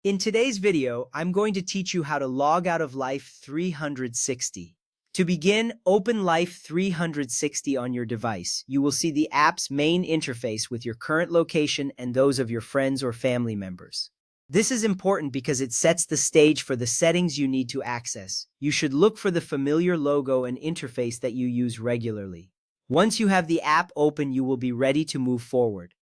In today's video, I'm going to teach you how to log out of Life 360. To begin, open Life 360 on your device. You will see the app's main interface with your current location and those of your friends or family members. This is important because it sets the stage for the settings you need to access. You should look for the familiar logo and interface that you use regularly. Once you have the app open, you will be ready to move forward.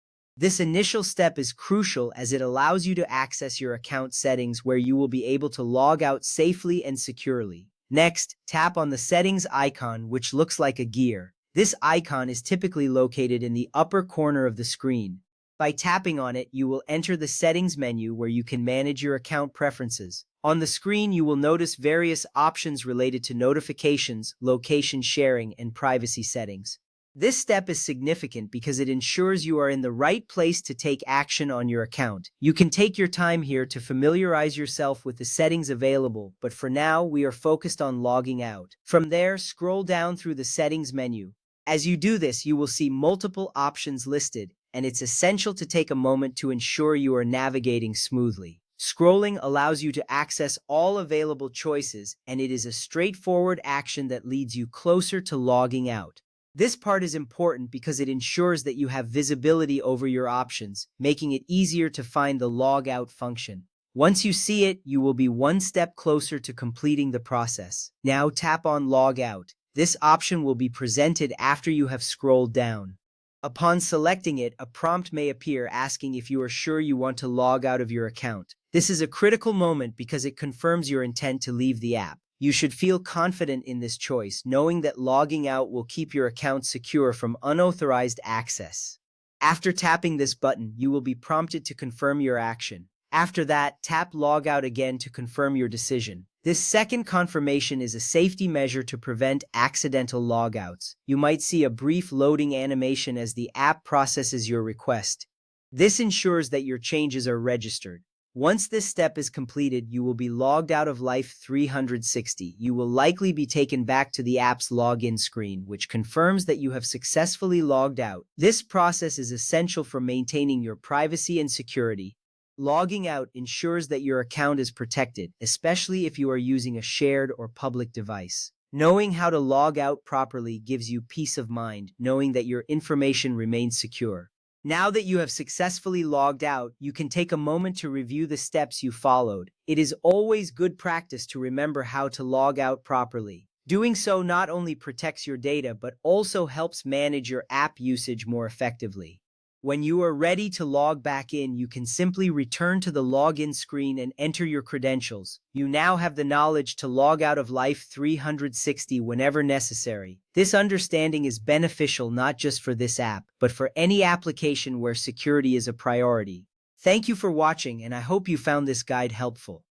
This initial step is crucial as it allows you to access your account settings where you will be able to log out safely and securely. Next, tap on the settings icon, which looks like a gear. This icon is typically located in the upper corner of the screen. By tapping on it, you will enter the settings menu where you can manage your account preferences. On the screen, you will notice various options related to notifications, location sharing, and privacy settings. This step is significant because it ensures you are in the right place to take action on your account. You can take your time here to familiarize yourself with the settings available, but for now, we are focused on logging out. From there, scroll down through the settings menu. As you do this, you will see multiple options listed, and it's essential to take a moment to ensure you are navigating smoothly. Scrolling allows you to access all available choices, and it is a straightforward action that leads you closer to logging out. This part is important because it ensures that you have visibility over your options, making it easier to find the log out function. Once you see it, you will be one step closer to completing the process. Now tap on Log Out. This option will be presented after you have scrolled down. Upon selecting it, a prompt may appear asking if you are sure you want to log out of your account. This is a critical moment because it confirms your intent to leave the app. You should feel confident in this choice, knowing that logging out will keep your account secure from unauthorized access. After tapping this button, you will be prompted to confirm your action. After that, tap Log Out again to confirm your decision. This second confirmation is a safety measure to prevent accidental logouts. You might see a brief loading animation as the app processes your request. This ensures that your changes are registered. Once this step is completed, you will be logged out of Life 360. You will likely be taken back to the app's login screen, which confirms that you have successfully logged out. This process is essential for maintaining your privacy and security. Logging out ensures that your account is protected, especially if you are using a shared or public device. Knowing how to log out properly gives you peace of mind, knowing that your information remains secure. Now that you have successfully logged out, you can take a moment to review the steps you followed. It is always good practice to remember how to log out properly. Doing so not only protects your data, but also helps manage your app usage more effectively. When you are ready to log back in, you can simply return to the login screen and enter your credentials. You now have the knowledge to log out of Life 360 whenever necessary. This understanding is beneficial not just for this app, but for any application where security is a priority. Thank you for watching, and I hope you found this guide helpful.